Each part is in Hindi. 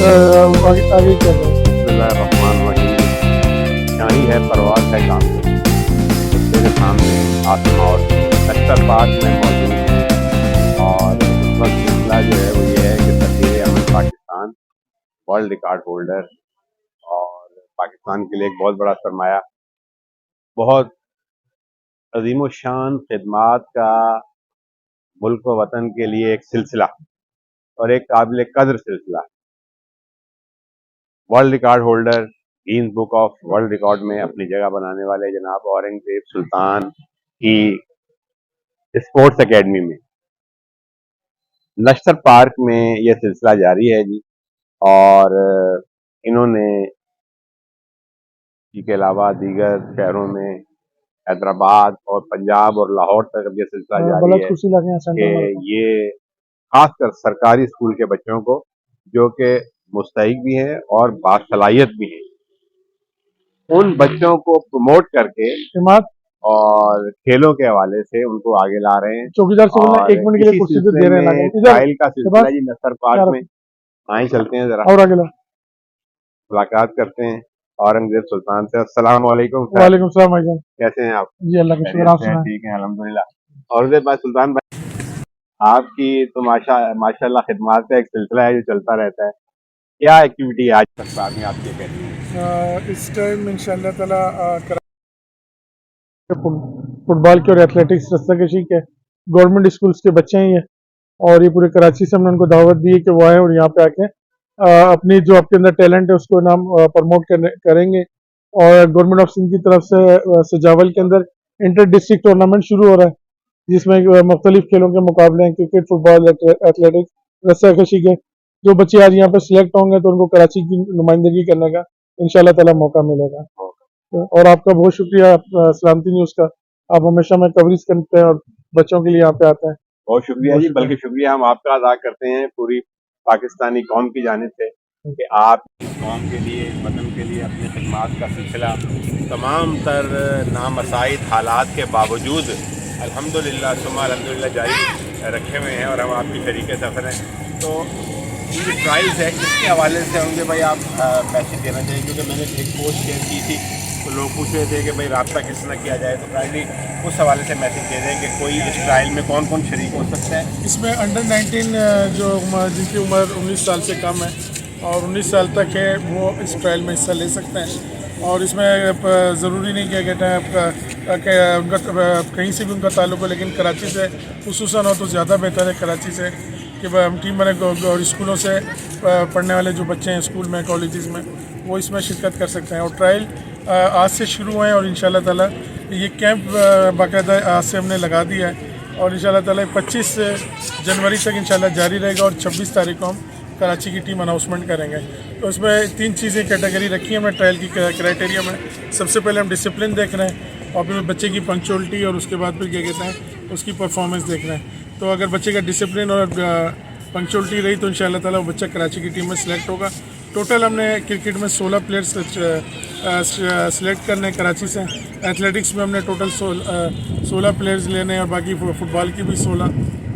आगे क्या है? यहाँ ही है परवाज़ है काम मेरे सामने आसमा और लश्कर पार्क में मौजूद है। और इस वक्त सिलसिला जो है वो ये है कि सफ़ीर अमन पाकिस्तान वर्ल्ड रिकॉर्ड होल्डर और पाकिस्तान के लिए एक बहुत बड़ा सरमाया, बहुत अजीम शान खिदमात का मुल्क व वतन के लिए एक सिलसिला और एक काबिल कदर सिलसिला, world record holder Guinness book of world record में अपनी जगह बनाने वाले जनाब औरंगजेब सुल्तान की स्पोर्ट्स एकेडमी में लश्कर पार्क में यह सिलसिला जारी है जी। और इन्होंने के अलावा दीगर शहरों में हैदराबाद और पंजाब और लाहौर तक अब यह सिलसिला जारी है कि ये खासकर सरकारी स्कूल के बच्चों को जो कि मुस्तहिक भी हैं और बासलाहियत भी हैं, उन बच्चों को प्रमोट करके और खेलों के हवाले से उनको आगे ला रहे हैं। चौकीदार से बोलना 1 मिनट के लिए कुर्सी दे रहे हैं। ट्रायल का सिलसिला जी लश्कर पार्क में आए, चलते हैं जरा और आगे मुलाकात करते हैं औरंगजेब सुल्तान से। अस्सलाम वालेकुम। वालेकुम सलाम भाईजान, कैसे हैं आप? जी अल्लाह का शुक्र, आप सुनाएं? ठीक है अल्हम्दुलिल्लाह। औरंगजेब भाई सुल्तान भाई, आपकी तो माशाल्लाह खिदमत का एक सिलसिला है जो चलता रहता है। क्या एक्टिविटी आज तक में आपकी अकेडमी में? इस टाइम इंशाअल्लाह ताला फुटबॉल के और एथलेटिक्स रस्साकशी के गवर्नमेंट स्कूल्स के बच्चे हैं ये, और ये पूरे कराची से हमने उनको दावत दी है कि वो आए और यहाँ पे आके अपनी जो आपके अंदर टैलेंट है उसको नाम प्रमोट करेंगे। और गवर्नमेंट ऑफ सिंध की तरफ से सजावल के अंदर इंटर डिस्ट्रिक्ट टूर्नामेंट शुरू हो रहा है, जिसमें मुख्तलिफ खेलों के मुकाबले हैं, क्रिकेट, फुटबॉल, एथलेटिक्स, रस्साकशी के। जो बच्चे आज यहाँ पे सिलेक्ट होंगे तो उनको कराची की नुमाइंदगी करने का इंशाल्लाह ताला मौका मिलेगा। और आपका बहुत शुक्रिया सलामती न्यूज़ का, आप हमेशा में कवरेज करते हैं और बच्चों के लिए यहाँ पे आते हैं। बहुत शुक्रिया जी, बल्कि शुक्रिया हम आपका अदा करते हैं पूरी पाकिस्तानी कौम की जानिब से कि आप कौम के लिए, वतन के लिए अपनी खिदमत का सिलसिला तमाम तर नामसाइद हालात के बावजूद अल्हम्दुलिल्लाह सुम्मा अल्हम्दुलिल्लाह जारी रखे हुए हैं और हम आपकी शरीके सफ़र हैं। तो ये प्राइज़ है, किसके हवाले से होंगे भाई आप मैसेज देना चाहिए? क्योंकि मैंने एक पोस्ट शेयर की थी तो लोग पूछ रहे थे कि भाई रब्ता किस तरह किया जाए, तो काइंडली उस हवाले से मैसेज दे दें कि कोई इस ट्रायल में कौन कौन शरीक हो सकता है। इसमें अंडर 19 जो जिनकी उम्र 19 साल से कम है और 19 साल तक है वो इस ट्रायल में हिस्सा ले सकते हैं। और इसमें ज़रूरी नहीं क्या कहते हैं उनका कहीं से भी उनका ताल्लुक हो, लेकिन कराची से खुसूसन हो तो ज़्यादा बेहतर है कराची से कि हम टीम बने और स्कूलों से पढ़ने वाले जो बच्चे हैं स्कूल में, कॉलेजेस में, वो इसमें शिरकत कर सकते हैं। और ट्रायल आज से शुरू हुए हैं और इंशाल्लाह ताला ये कैंप बाकायदा आज से हमने लगा दिया है और इंशाल्लाह ताला 25 जनवरी तक इंशाल्लाह जारी रहेगा और 26 तारीख को हम कराची की टीम अनाउंसमेंट करेंगे। तो इसमें 3 चीज़ें कैटेगरी रखी है हमने ट्रायल की क्राइटेरिया में। सबसे पहले हम डिसिप्लिन देख रहे हैं और फिर बच्चे की पंक्चुअलिटी और उसके बाद फिर क्या कहते हैं उसकी परफॉर्मेंस देख रहे हैं। तो अगर बच्चे का डिसिप्लिन और पंक्चुअलिटी रही तो इंशाल्लाह ताला वो बच्चा कराची की टीम में सिलेक्ट होगा। टोटल हमने क्रिकेट में 16 प्लेयर्स सिलेक्ट करने कराची से। एथलेटिक्स में हमने टोटल 16 प्लेयर्स लेने और बाकी फुटबॉल की भी 16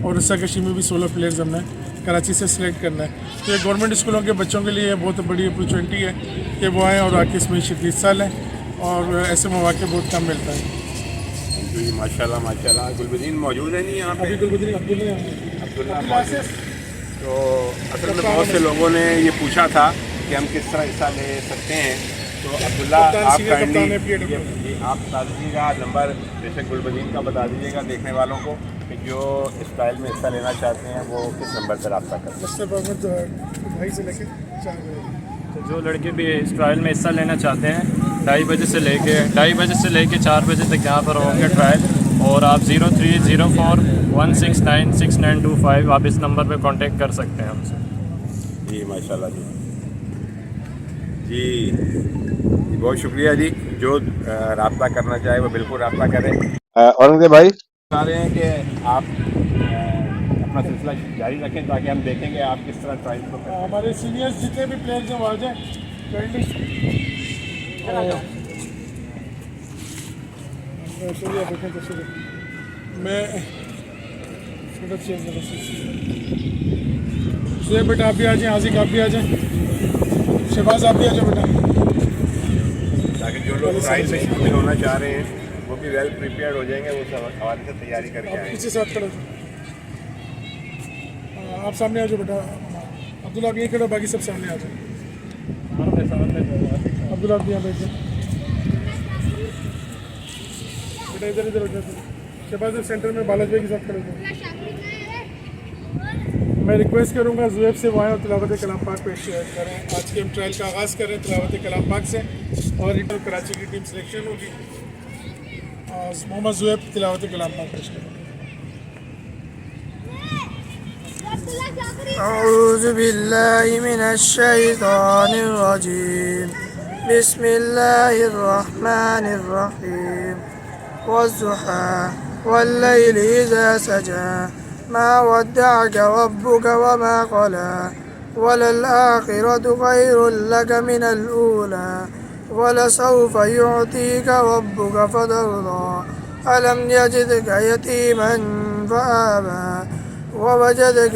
और रस्साकशी में भी 16 प्लेयर्स हमने कराची से सिलेक्ट करना है। तो ये गवर्नमेंट स्कूलों के बच्चों के लिए बहुत बड़ी अपॉर्चुनिटी है कि वो आएँ और आके इसमें हिस्सा लें और ऐसे मौके बहुत कम मिलता है। जी माशाल्लाह माशाल्लाह। गुलबदीन मौजूद है नहीं यहाँ पे? अभी गुलबदीन अब्दुल्ला मौजूद। तो असल में बहुत से लोगों ने ये पूछा था कि हम किस तरह हिस्सा ले सकते हैं, तो अब्दुल्ला आप काइंडली आप बता दीजिएगा नंबर, जैसे गुलबदीन का बता दीजिएगा देखने वालों को कि जो इस ट्रायल में हिस्सा लेना चाहते हैं वो किस नंबर पर रब्ता कर सकते हैं। तो जो लड़के भी इस ट्रायल में हिस्सा लेना चाहते हैं 2:30 बजे से लेके 4 बजे तक यहाँ पर होंगे ट्रायल, और आप 030416969925 आप इस नंबर पे कांटेक्ट कर सकते हैं हमसे। जी माशाल्लाह जी, जी बहुत शुक्रिया जी। जो रब्ता करना चाहे वो बिल्कुल रब्ता करें। औरंगजेब भाई बता रहे हैं कि आप अपना सिलसिला जारी रखें ताकि हम देखेंगे आप किस तरह ट्रायल को करते हैं। हमारे सीनियर्स जितने भी प्लेयर्स हैं वो आ जाएं। मैं बेटा आप भी आ जाएं, आज़िक आप भी आ जाएं। शहबाज आप भी आ जाओ बेटा। ताकि जो लोग ट्रायल में शामिल होना चाह रहे हैं वो भी वेल प्रिपेयर्ड हो जाएंगे, वो सब हवाले से तैयारी करके आप आएंगे। पीछे साथ खड़े हो जाओ। आप सामने आ जाओ बेटा। अब्दुल्ला आप यहीं खड़े हो, बाकी सब सामने आ जाओ। अब्दुल्ला आप यहाँ बैठ जाओ बेटा, इधर इधर हो जाओ। शहबाज सेंटर में बालाजी भाई के साथ खड़े हो जाओ। मैं रिक्वेस्ट करूंगा जुएब से वो आए और तिलावत कलाम पाक पेश करें। आज के हम ट्रायल का आगाज़ करें तिलावत कलाम पाक से, और कराची की टीम सिलेक्शन होगी। मोहम्मद जुएब तिलावत कलाम पाक पेश करें। अऊज़ु बिल्लाहि मिनश शैतानिर रजीम। बिस्मिल्लाहिर रहमानिर रहीम। वज़्ज़ुहा वल्लैलि इज़ा सजा मा वद्दअक रब्बुक वमा क़ला वलल आखिरतु खैरुल लक मिनल ऊला वलसौफ युअतीक रब्बुक फतर्दा अलम यजिदक यतीमन फआवा ववजदक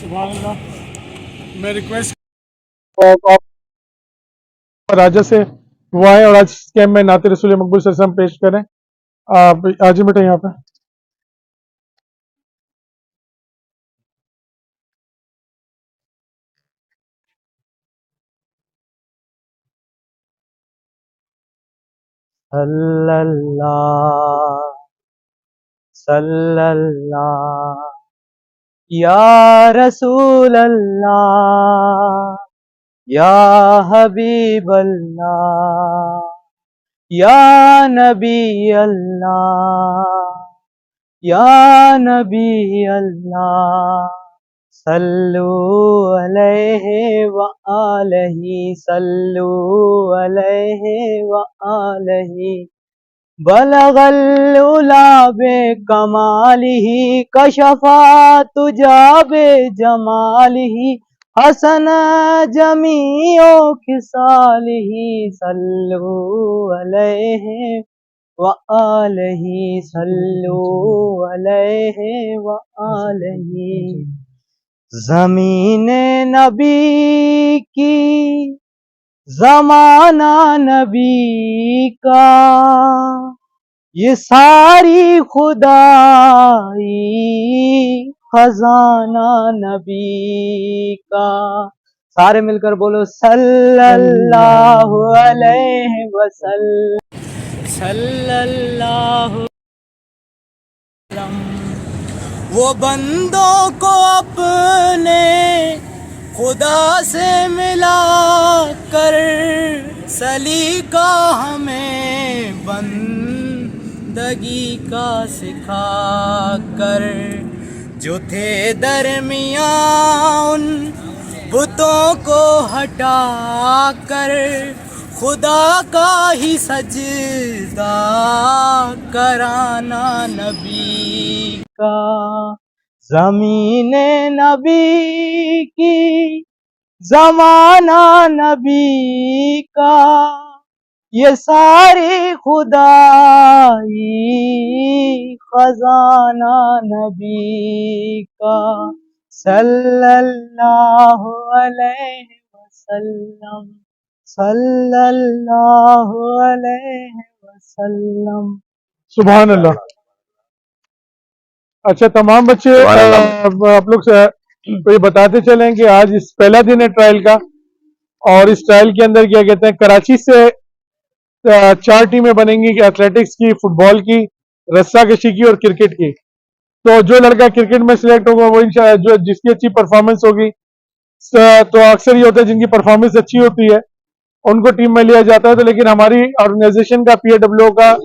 सुभान अल्लाह। मैं रिक्वेस्ट राजा से वो आए और आज कैंप में नाते रसूल मकबूल सल्लल्लाहु अलैहि वसल्लम पेश करें। आप आज बेटा यहाँ पे। सल्लल्लाहु सल्लल्लाहु या रसूल अल्लाह या हबीब अल्लाह या नबी अल्लाह या नबी अल्लाह सल्लु अलैहि व आलिहि सल्लु अलैहि व आलिहि बलगल उला बे कमालिही कशफा तुजा बे जमालिही हसन जमीओ खिसालिही सल्लु अलैहि व आलिहि सल्लु अलैहि व आलिहि। ज़मीने नबी की ज़माना नबी का ये सारी खुदाई खजाना नबी का। सारे मिलकर बोलो सल्लल्लाहु अलैहि वसल्लम सल्लल्लाहु। वो बंदों को अपने खुदा से मिला कर सलीका हमें बंदगी का सिखा कर, जो थे दरमियां उन बुतों को हटा कर खुदा का ही सजदा कराना नबी का। ज़मीने नबी की ज़माना नबी का ये सारी खुदाई खजाना नबी का। सल्लल्लाहु अलैहि वसल्लम सल्लल्लाहु अलैहि वसल्लम। सुभान अल्लाह। अच्छा तमाम बच्चे आप लोग से ये बताते चलें कि आज इस पहला दिन है ट्रायल का, और इस ट्रायल के अंदर क्या कहते हैं कराची से 4 टीमें बनेंगी, एथलेटिक्स की, फुटबॉल की, रस्साकशी की और क्रिकेट की। तो जो लड़का क्रिकेट में सिलेक्ट होगा वो इंशाल्लाह जो जिसकी अच्छी परफॉर्मेंस होगी, तो अक्सर ये होता है जिनकी परफॉर्मेंस अच्छी होती है उनको टीम में लिया जाता है। तो लेकिन हमारी ऑर्गेनाइजेशन का PAWO का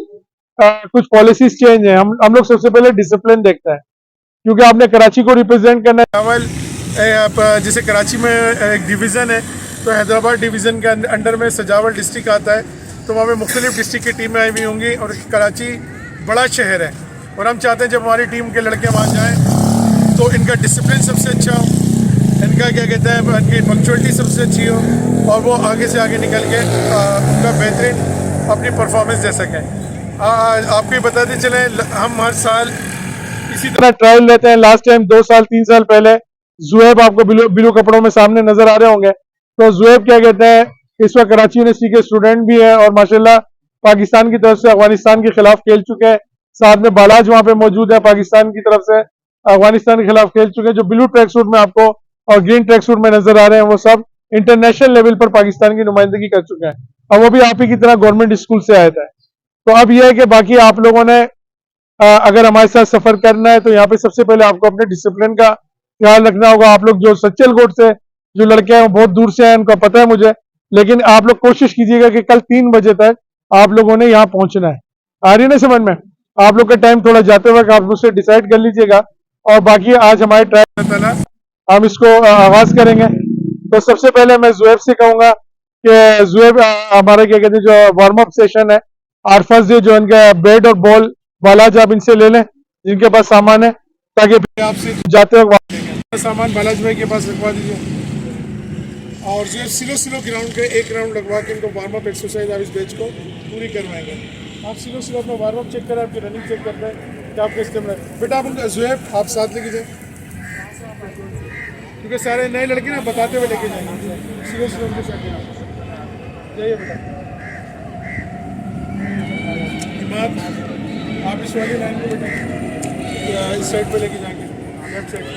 कुछ पॉलिसीज चेंज है। हम लोग सबसे पहले डिसिप्लिन देखते हैं, क्योंकि आपने कराची को रिप्रेजेंट करना है। जैसे कराची में एक डिवीज़न है, तो हैदराबाद डिवीज़न के अंडर में सजावल डिस्ट्रिक्ट आता है, तो वहाँ पे मुख्तलिफ डिस्ट्रिक्ट की टीमें आई हुई होंगी, और कराची बड़ा शहर है और हम चाहते हैं जब हमारी टीम के लड़के वहाँ जाएँ तो इनका डिसिप्लिन सबसे अच्छा हो, इनका क्या कहते हैं इनकी पंक्चुअलिटी सबसे अच्छी हो, और वो आगे से आगे निकल के उनका बेहतरीन अपनी परफॉर्मेंस दे सकें। आपको ये बताते चले, हम हर साल इसी तरह ट्रायल लेते हैं। लास्ट टाइम 2 साल 3 साल पहले जुएब आपको ब्लू कपड़ों में सामने नजर आ रहे होंगे। तो जुएब क्या कहते हैं, इस वक्त कराची यूनिवर्सिटी के स्टूडेंट भी है और माशाल्लाह पाकिस्तान की तरफ से अफगानिस्तान के खिलाफ खेल चुके हैं। साथ में बालाज वहां पे मौजूद है, पाकिस्तान की तरफ से अफगानिस्तान के खिलाफ खेल चुके हैं। जो ब्लू ट्रैक सूट में आपको और ग्रीन ट्रैक सूट में नजर आ रहे हैं, वो सब इंटरनेशनल लेवल पर पाकिस्तान की नुमाइंदगी कर चुके हैं, और वो भी आप ही की तरह गवर्नमेंट स्कूल से आए थे। तो अब यह है कि बाकी आप लोगों ने अगर हमारे साथ सफर करना है तो यहाँ पे सबसे पहले आपको अपने डिसिप्लिन का ख्याल रखना होगा। आप लोग जो सच्चल कोट से जो लड़के हैं वो बहुत दूर से हैं, उनका पता है मुझे, लेकिन आप लोग कोशिश कीजिएगा कि कल 3 बजे तक आप लोगों ने यहाँ पहुंचना है। आ रही ना समझ में? आप लोग का टाइम थोड़ा जाते वक्त आप मुझसे डिसाइड कर लीजिएगा। और बाकी आज हमारे ट्रायल हम इसको आगाज करेंगे। तो सबसे पहले मैं जुएब से कहूंगा कि जुएब हमारे क्या कहते हैं जो वार्म अप सेशन है, आरफाज जो इनका बैट और बॉल बालाज आप इनसे ले लें जिनके पास सामान है, ताकि फिर आपसे जाते वक्त सामान बालाज भाई के पास रखवा दीजिए। और जो स्लो ग्राउंड के 1 राउंड लगवा के इनको वार्म अप एक्सरसाइज आप इस बैच को पूरी करवाएंगे। आप स्लो अपना वार्म अप चेक करें, आपकी रनिंग चेक करते हैं कि आपका इस्तेमाल है। बेटा आप उनका जुएब आप साथ लेके जाए, क्योंकि सारे नए लड़के ना बताते हुए लेके जाएंगे। स्लो उनके साथ जाइए बेटा। आप इस वाली लाइन को बेटा इस साइड पे लेके जाएंगे, लेफ्ट साइड पे।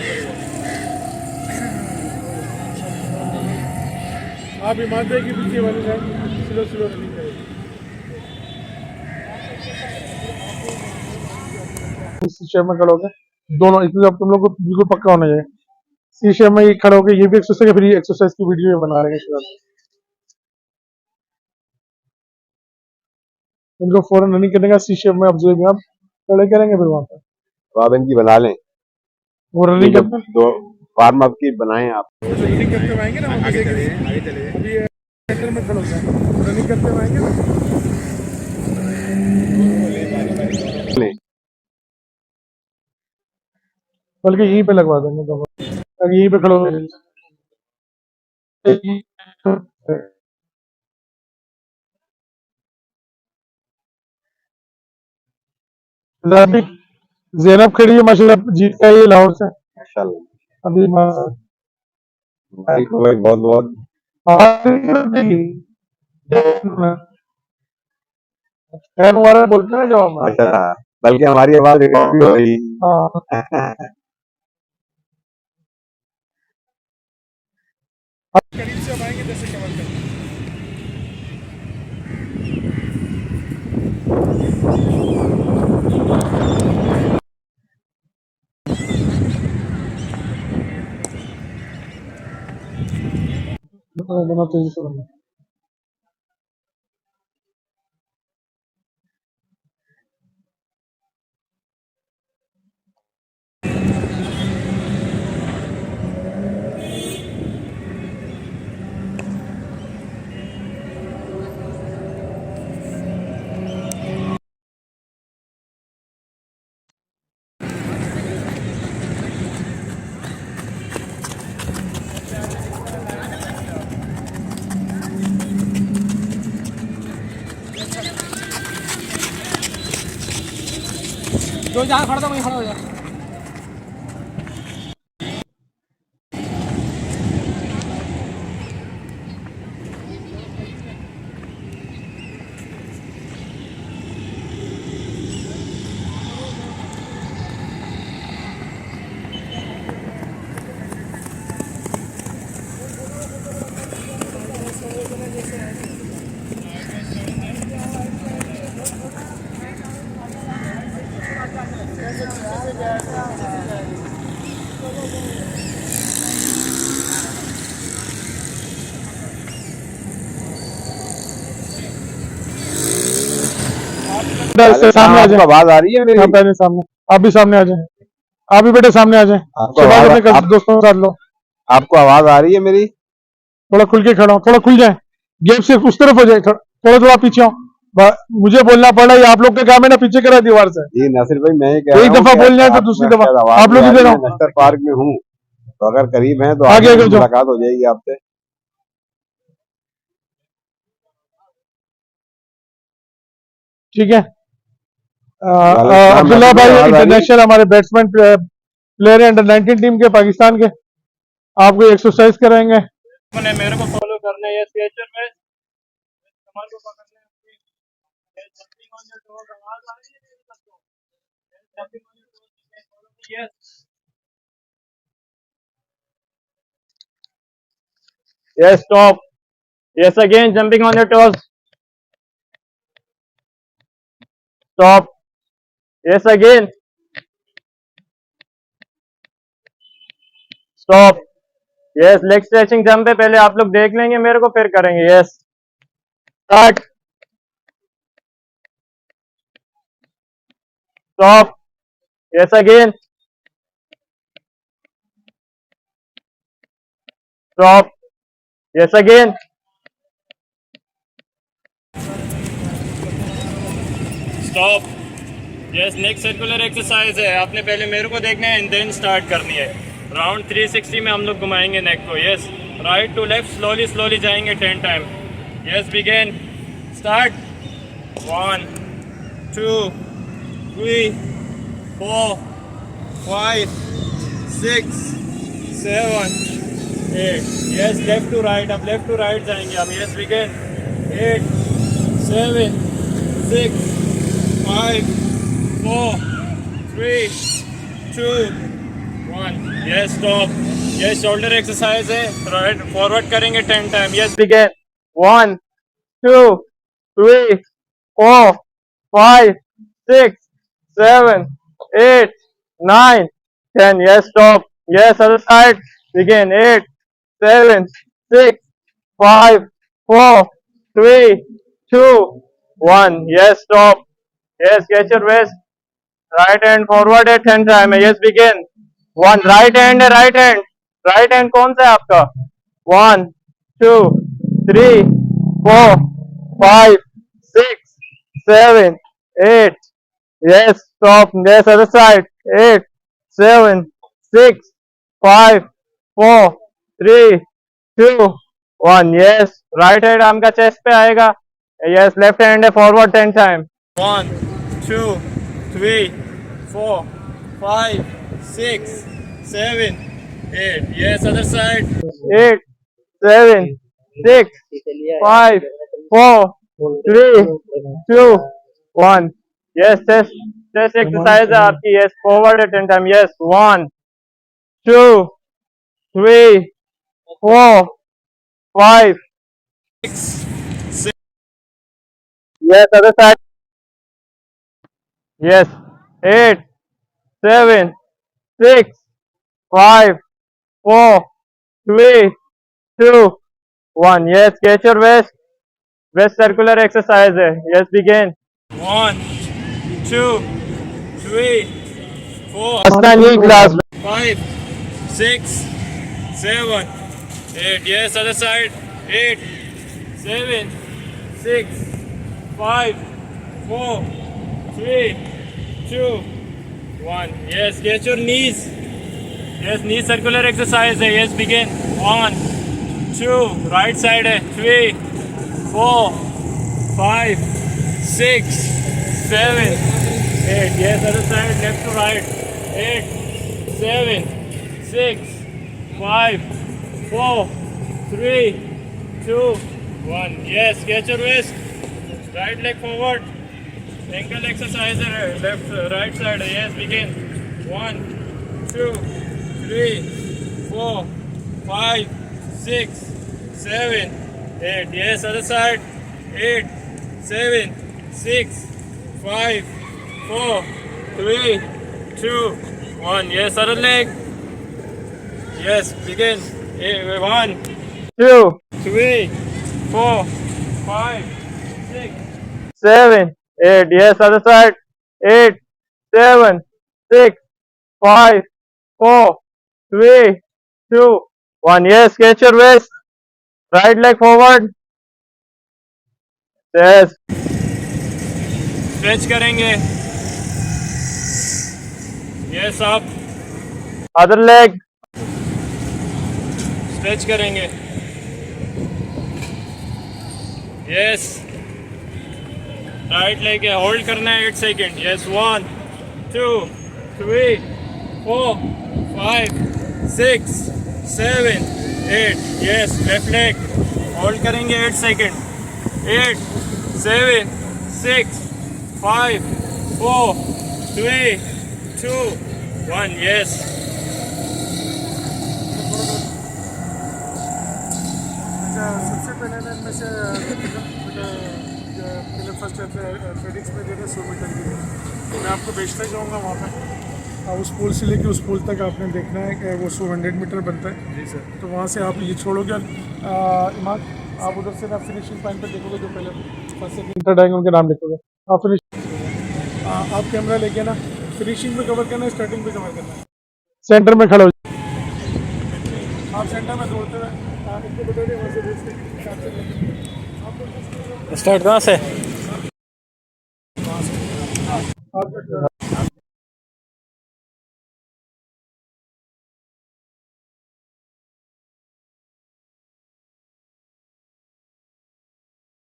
आप ईमानदारी की पीछे वाली लाइन स्लो रनिंग करेंगे। इस शेप में खड़े होकर दोनों, इसलिए अब तुम लोग को बिल्कुल पक्का होना चाहिए। इसी शेप में ये खड़े होकर ये भी एक्सरसाइज, फिर ये एक्सरसाइज की वीडियो बना रहे हैं। इनको फौरन रनिंग करने का सी शेप में अब जो भी आप खड़े करेंगे फिर वहां पर तो आप इनकी बना लें, वो रनिंग करते हैं। दो फार्म अप की बनाएं आप। रनिंग करते हुए आएंगे ना, आगे चले अभी सेंटर में खड़े हो जाए, रनिंग करते हुए आएंगे ना। बल्कि यहीं पे लगवा देंगे तो यहीं पे खड़े हो जाए। ज़ैनब खड़ी है माशाल्लाह, जीत का ये लाहौर से माशाल्लाह। अभी बहुत बहुत खैर मुबारक बोलते हैं जो हम। माशाल्लाह, बल्कि हमारी आवाज रिकॉर्ड भी हो रही है। करीब से अब आएंगे जैसे कवर करते हैं। दोनों तेजी से बनना। जो जहाँ खड़ा था वहीं खड़ा हो जा। सामने आ जाए, आवाज आ रही है मेरी? पहले सामने, आप भी सामने आ जाए, आप भी बेटे सामने आ जाए। दोस्तों के साथ लो। आपको आवाज आ रही है मेरी? थोड़ा खुल के खड़ा हो, थोड़ा खुल जाए, गेप से उस तरफ हो जाए, थोड़ा थोड़ा पीछे आओ, मुझे बोलना पड़ा, ये आप लोग का काम है ना, पीछे करा दीवार से। जी नासिर भाई, मैं ये कह रहा एक हूँ दफा कि बोलना है तो आप- दूसरी मैं दफा शायद आवाज आप लोग नहीं ही आ दे रही, रहा मैं हूँ। नश्तर पार्क में हूँ, तो अगर करीब हैं तो आगे आगे आगे जाओ। मुलाकात हो जाएगी आपसे। ठीक है। वालेकुम सलाम, अब्दुल्ला नासिर भाई भाई आवाज आ रही है? इंटरनेशनल हमारे बैट्समैन प्लेयर है, अंडर 19 टीम के पाकिस्तान के। आपको एक्सरसाइज कराएंगे। मैंने मेरे को फॉलो करना है, ये स्केचर में कमर को पकड़ना है, jumping on your toes, आवाज आ रही है मेरे सबको? Jumping on your toes, you can follow me, yes. Yes, stop. Yes, again, jumping on your toes. Stop. Yes, again. Stop. Yes, leg stretching jump है, पहले आप लोग देख लेंगे मेरे को, फिर करेंगे। Yes. Start. Stop. Yes, again. Stop. Yes, again. Stop. Yes, next circular exercise है, आपने पहले मेरे को देखना है एंड देन स्टार्ट करनी है। राउंड 360 में हम लोग घुमाएंगे नेक को। Yes, right to left slowly slowly जाएंगे 10 time. Yes, begin, start. 1 2 3 4 5 6 7 8। Yes, left to right, अब लेफ्ट टू राइट जाएंगे हम। Yes, begin, 8 7 6 5 4 3 2 1। yes, stop. yes, shoulder exercise है, right forward करेंगे 10 time. yes, begin, 1 2 3 4 5 6 7 8 9 10। yes, stop. yes, other side, begin, 8 7 6 5 4 3 2 1। yes, stop. yes, catch your waist, right hand forward है 10 टाइम है। यस, बिगिन, 1 राइट हैंड है, राइट हैंड कौन सा है आपका? 1 2 3 4 5 6 7 8। Yes, stop. Yes, other side, 8 7 6 5 4 3 2 1। Yes, right hand आपका चेस्ट पे आएगा। यस, लेफ्ट हैंड है forward 10 time. 1 2 3 4 5 6 7 8। yes, other side, 8 7 6 5 4 3 2 1। yes, chest exercise है आपकी। yes, forward है 10 time. yes, 1 2 3 4 5 6। yes, other side, yes, 8 7 6 5 4 3 2 1। yes, catch your waist, circular exercise है। yes, begin, 1 2 3 4 knee glass, 5 6 7 8। yes, other side, 8 7 6 5 4 3 2 1। yes, catch your knees, yes, knee circular exercise है। yes, begin, 1 2 right side है, 3 4 5 6 7 8। yes, other side, left to right, 8 7 6 5 4 3 2 1। yes, catch your waist, right leg forward, ankle exercise है, left right side है। yes, begin, 1 2 3 4 5 6 7 8। yes, other side, 8 7 6 5 4 3 2 1। yes, other leg, yes, begin, 1 2 3 4 5 6 7 8। yes, other side, 8 7 6 5 4 3 2 1। yes, catch your waist, right leg forward, yes, stretch करेंगे, yes up, other leg, stretch करेंगे, यस, राइट लेग है, होल्ड करना है 8 second, yes, 1 2 3 4 5 6 7 8, yes, left leg hold करेंगे 8 सेकेंड, 8 7 6 5 4 3 2 1, यस, अच्छा, सबसे पहले ना इनमें से पहले फर्स्ट ट्रेडिक्स में देना 100 मीटर की है। मैं आपको भेजता जाऊँगा वहाँ पे, उस पुल से लेके उस पुल तक आपने देखना है कि वो 100 मीटर बनता है। जी सर। तो वहाँ से आप ये छोड़ोगे इमाद, आप उधर से ना फिनिशिंग पॉइंट पर देखोगे, जो पहले फर्स्ट से इंटर आएंगे उनके नाम लिखोगे, आप फिनिश आप कैमरा लेके ना फिनिशिंग पे कवर करना है, स्टार्टिंग पे कवर करना है। सेंटर में खड़े हो, आप सेंटर में दौड़ते हुए इनको बता दें वहाँ से स्टार्ट कहाँ से?